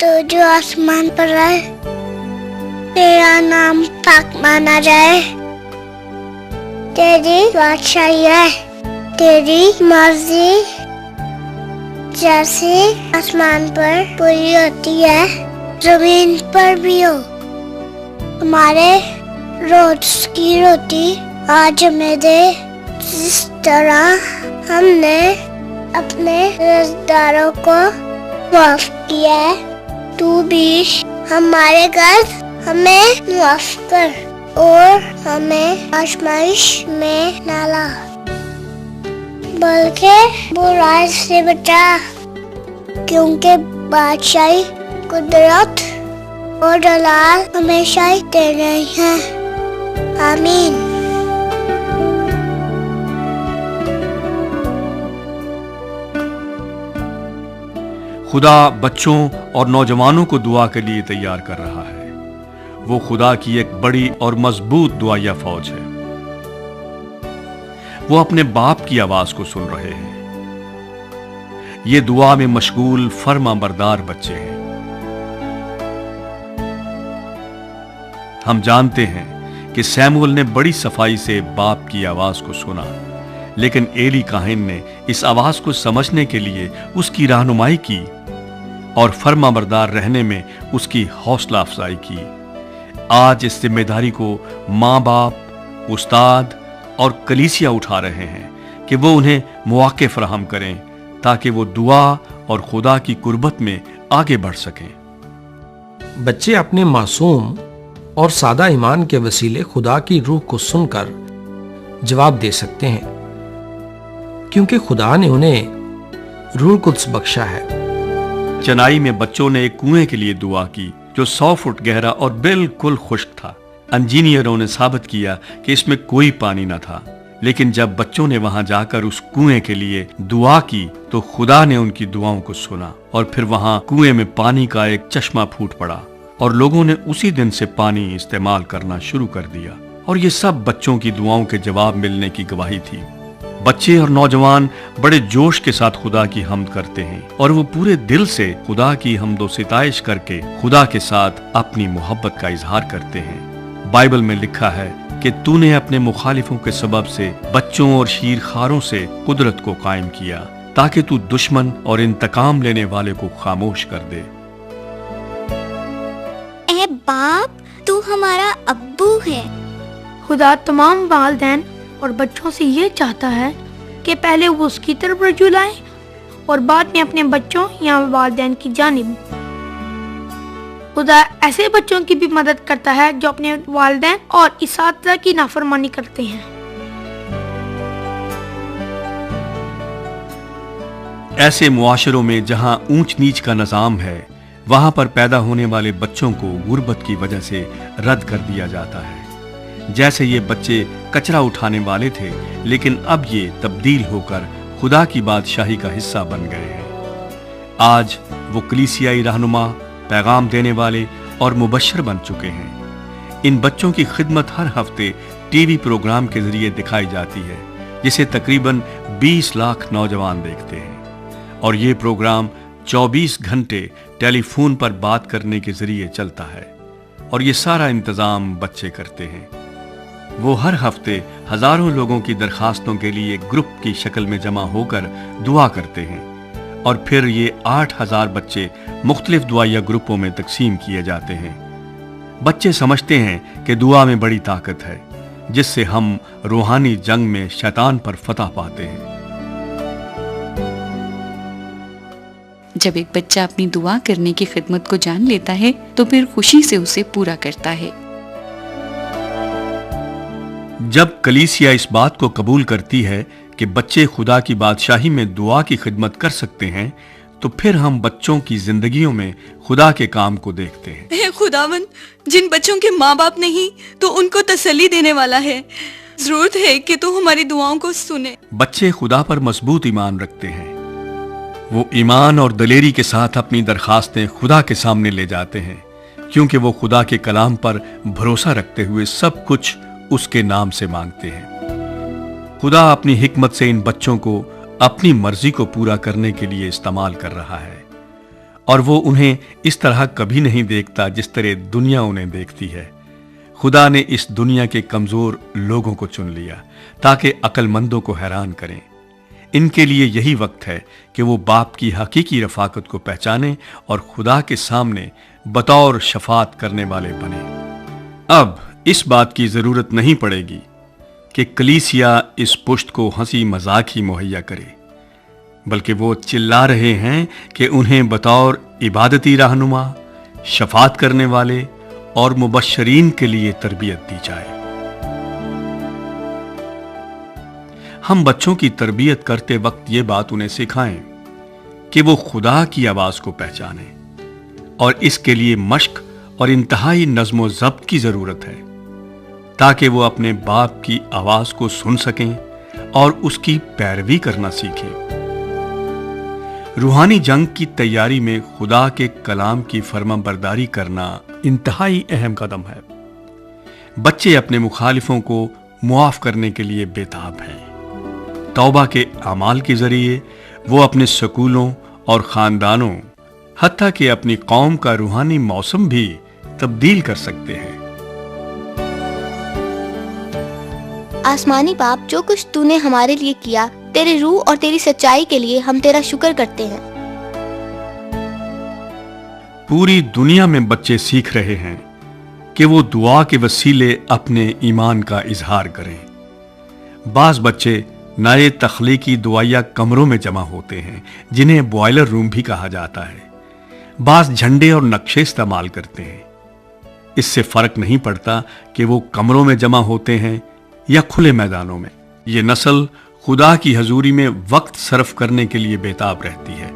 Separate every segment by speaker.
Speaker 1: तो जो आसमान पर है, तेरा नाम पाक माना जाए, तेरी बादशाही है, तेरी मर्जी जैसे आसमान पर पूरी होती है जमीन पर भी हो। हमारे रोज की रोटी आज हमें दे, जिस तरह हमने अपने कर्जदारों को माफ किया है, तू भी हमारे कर्ज हमें माफ कर और हमें आजमाइश में न ला, बल्कि बुराई से बचा, क्योंकि बादशाही, कुदरत और जलाल हमेशा ही तेरे हैं। आमीन।
Speaker 2: खुदा बच्चों और नौजवानों को दुआ के लिए तैयार कर रहा है। वो खुदा की एक बड़ी और मजबूत दुआया फौज है। वो अपने बाप की आवाज को सुन रहे हैं। ये दुआ में मशगूल फर्माबरदार बच्चे हैं। हम जानते हैं कि सैमुअल ने बड़ी सफाई से बाप की आवाज को सुना, लेकिन एली काहिन ने इस आवाज को समझने के लिए उसकी रहनुमाई की और फर्माबरदार रहने में उसकी हौसला अफजाई की। आज इस जिम्मेदारी को माँ बाप, उस्ताद और कलीसिया उठा रहे हैं कि वो उन्हें मौके फराहम करें ताकि वो दुआ और खुदा की कुर्बत में आगे बढ़ सकें।
Speaker 3: बच्चे अपने मासूम और सादा ईमान के वसीले खुदा की रूह को सुनकर जवाब दे सकते हैं, क्योंकि खुदा ने उन्हें रूह कुद्स बख्शा है।
Speaker 2: चेन्नई में बच्चों ने एक कुएं के लिए दुआ की जो 100 फुट गहरा और बिल्कुल खुश्क था। इंजीनियरों ने साबित किया कि इसमें कोई पानी न था, लेकिन जब बच्चों ने वहां जाकर उस कुएं के लिए दुआ की तो खुदा ने उनकी दुआओं को सुना और फिर वहां कुएं में पानी का एक चश्मा फूट पड़ा और लोगों ने उसी दिन से पानी इस्तेमाल करना शुरू कर दिया। और ये सब बच्चों की दुआओं के जवाब मिलने की गवाही थी। बच्चे और नौजवान बड़े जोश के साथ खुदा की हम्द करते हैं और वो पूरे दिल से खुदा की हम्दो सिताइश करके खुदा के साथ अपनी मोहब्बत का इजहार करते हैं। बाइबल में लिखा है कि तूने अपने मुखालिफों के सबब से बच्चों और शीरखारों से कुदरत को कायम किया ताकि तू दुश्मन और इंतकाम लेने वाले को खामोश कर दे।
Speaker 4: ए बाप, तू हमारा अब्बू है।
Speaker 5: खुदा तमाम वालिदैन और बच्चों से ये चाहता है कि पहले वो उसकी तरफ रजू लाएं और बाद में अपने बच्चों या वालिदैन की जानिब। खुदा ऐसे बच्चों की भी मदद करता है जो अपने वालिदैन और इसातिज़ा की नाफरमानी करते हैं।
Speaker 2: ऐसे मुआशरों में जहां ऊंच नीच का निजाम है, वहां पर पैदा होने वाले बच्चों को गुर्बत की वजह से रद्द कर दिया जाता है। जैसे ये बच्चे कचरा उठाने वाले थे, लेकिन अब ये तब्दील होकर खुदा की बादशाही का हिस्सा बन गए हैं। आज वो कलीसियाई रहनुमा, पैगाम देने वाले और मुबश्शिर बन चुके हैं। इन बच्चों की खिदमत हर हफ्ते टीवी प्रोग्राम के जरिए दिखाई जाती है, जिसे तकरीबन 20 लाख नौजवान देखते हैं। और ये प्रोग्राम 24 घंटे टेलीफोन पर बात करने के जरिए चलता है और ये सारा इंतजाम बच्चे करते हैं। वो हर हफ्ते हजारों लोगों की दरखास्तों के लिए ग्रुप की शक्ल में जमा होकर दुआ करते हैं और फिर ये 8000 बच्चे मुख्तलिफ दुआया ग्रुपों में तकसीम किए जाते हैं। बच्चे समझते हैं कि दुआ में बड़ी ताकत है, जिससे हम रूहानी जंग में शैतान पर फतह पाते हैं।
Speaker 6: जब एक बच्चा अपनी दुआ करने की खिदमत को जान लेता है तो फिर खुशी से उसे पूरा करता है।
Speaker 2: जब कलीसिया इस बात को कबूल करती है कि बच्चे खुदा की बादशाही में दुआ की खिदमत कर सकते हैं, तो फिर हम बच्चों की जिंदगियों में खुदा के काम को देखते हैं।
Speaker 7: हे खुदावन, जिन बच्चों के माँ बाप नहीं तो उनको तसल्ली देने वाला है। जरूरत है कि तू हमारी दुआओं को सुने।
Speaker 2: बच्चे खुदा पर मजबूत ईमान रखते हैं। वो ईमान और दलेरी के साथ अपनी दरखास्तें खुदा के सामने ले जाते हैं, क्योंकि वो खुदा के कलाम पर भरोसा रखते हुए सब कुछ उसके नाम से मांगते हैं। खुदा अपनी हिकमत से इन बच्चों को अपनी मर्जी को पूरा करने के लिए इस्तेमाल कर रहा है اور وہ انہیں اس طرح کبھی نہیں دیکھتا جس طرح دنیا انہیں دیکھتی ہے۔ خدا نے اس دنیا کے کمزور لوگوں کو چن لیا تاکہ عقل مندوں کو حیران کریں۔ ان کے لیے یہی وقت ہے کہ وہ باپ کی حقیقی رفاقت کو پہچانیں اور خدا کے سامنے بطور شفاعت کرنے والے بنیں۔ اب اس بات کی ضرورت نہیں پڑے گی کہ کلیسیا اس پشت کو ہنسی مذاق ہی مہیا کرے، بلکہ وہ چلا رہے ہیں کہ انہیں بطور عبادتی رہنما، شفاعت کرنے والے اور مبشرین کے لیے تربیت دی جائے۔ ہم بچوں کی تربیت کرتے وقت یہ بات انہیں سکھائیں کہ وہ خدا کی آواز کو پہچانیں، اور اس کے لیے مشق اور انتہائی نظم و ضبط کی ضرورت ہے تاکہ وہ اپنے باپ کی آواز کو سن سکیں اور اس کی پیروی کرنا سیکھیں۔ روحانی جنگ کی تیاری میں خدا کے کلام کی فرما برداری کرنا انتہائی اہم قدم ہے۔ بچے اپنے مخالفوں کو معاف کرنے کے لیے بےتاب ہیں۔ توبہ کے اعمال کے ذریعے وہ اپنے سکولوں اور خاندانوں، حتیٰ کہ اپنی قوم کا روحانی موسم بھی تبدیل کر سکتے ہیں۔
Speaker 4: آسمانی باپ، جو کچھ تو نے ہمارے لیے کیا، تیرے روح اور تیری سچائی کے لیے ہم تیرا شکر کرتے ہیں۔
Speaker 2: پوری دنیا میں بچے سیکھ رہے ہیں کہ وہ دعا کے وسیلے اپنے ایمان کا اظہار کریں۔ بعض بچے نئے تخلیقی دعائیا کمروں میں جمع ہوتے ہیں جنہیں بوائلر روم بھی کہا جاتا ہے۔ بعض جھنڈے اور نقشے استعمال کرتے ہیں۔ اس سے فرق نہیں پڑتا کہ وہ کمروں میں جمع ہوتے ہیں یا کھلے میدانوں میں۔ یہ نسل خدا کی حضوری میں وقت صرف کرنے کے لیے بےتاب رہتی ہے۔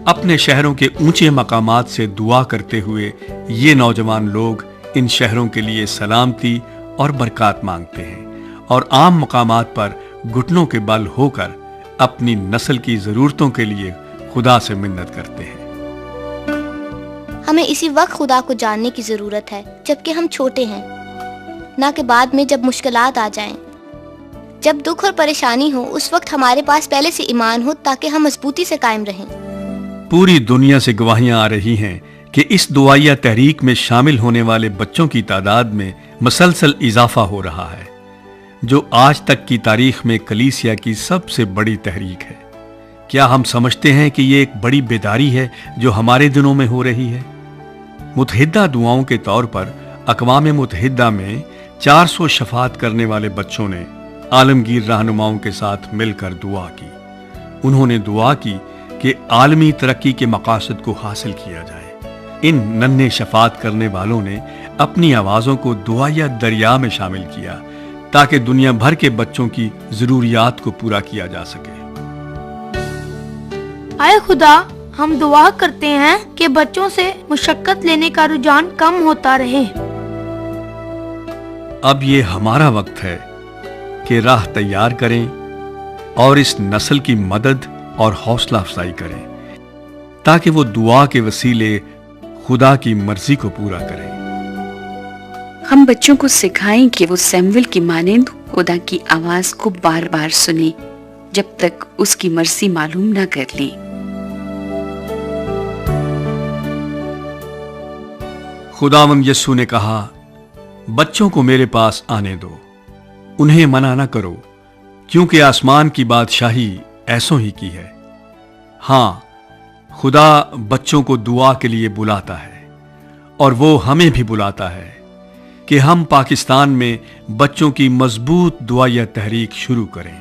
Speaker 2: اپنے شہروں کے اونچے مقامات سے دعا کرتے ہوئے یہ نوجوان لوگ ان شہروں کے لیے سلامتی اور برکات مانگتے ہیں، اور عام مقامات پر گھٹنوں کے بل ہو کر اپنی نسل کی ضرورتوں کے لیے خدا سے منت کرتے ہیں۔
Speaker 4: ہمیں اسی وقت خدا کو جاننے کی ضرورت ہے جبکہ ہم چھوٹے ہیں، نہ کہ بعد میں جب مشکلات آ جائیں۔ جب دکھ اور پریشانی ہو اس وقت ہمارے پاس پہلے سے ایمان ہو تاکہ ہم مضبوطی سے قائم رہیں۔
Speaker 2: پوری دنیا سے گواہیاں آ رہی ہیں کہ اس دعائیا تحریک میں شامل ہونے والے بچوں کی تعداد میں مسلسل اضافہ ہو رہا ہے، جو آج تک کی تاریخ میں کلیسیا کی سب سے بڑی تحریک ہے۔ کیا ہم سمجھتے ہیں کہ یہ ایک بڑی بیداری ہے جو ہمارے دنوں میں ہو رہی ہے؟ متحدہ دعاؤں کے طور پر اقوام متحدہ میں 400 شفاعت کرنے والے بچوں نے عالمگیر رہنماؤں کے ساتھ مل کر دعا کی۔ انہوں نے دعا کی کہ عالمی ترقی کے مقاصد کو حاصل کیا جائے۔ ان ننھے شفاعت کرنے والوں نے اپنی آوازوں کو دعائیا دریا میں شامل کیا تاکہ دنیا بھر کے بچوں کی ضروریات کو پورا کیا جا سکے۔
Speaker 5: آئے خدا، ہم دعا کرتے ہیں کہ بچوں سے مشقت لینے کا رجحان کم ہوتا رہے۔
Speaker 2: اب یہ ہمارا وقت ہے کہ راہ تیار کریں اور اس نسل کی مدد اور حوصلہ افزائی کریں تاکہ وہ دعا کے وسیلے خدا کی مرضی کو پورا کریں۔
Speaker 6: ہم بچوں کو سکھائیں کہ وہ سیموئل کی مانند خدا کی آواز کو بار بار سنیں جب تک اس کی مرضی معلوم نہ کر لیں۔
Speaker 2: خداوند یسوع نے کہا، بچوں کو میرے پاس آنے دو، انہیں منع نہ کرو، کیونکہ آسمان کی بادشاہی ایسوں ہی کی ہے۔ ہاں، خدا بچوں کو دعا کے لیے بلاتا ہے، اور وہ ہمیں بھی بلاتا ہے کہ ہم پاکستان میں بچوں کی مضبوط دعائیا تحریک شروع کریں۔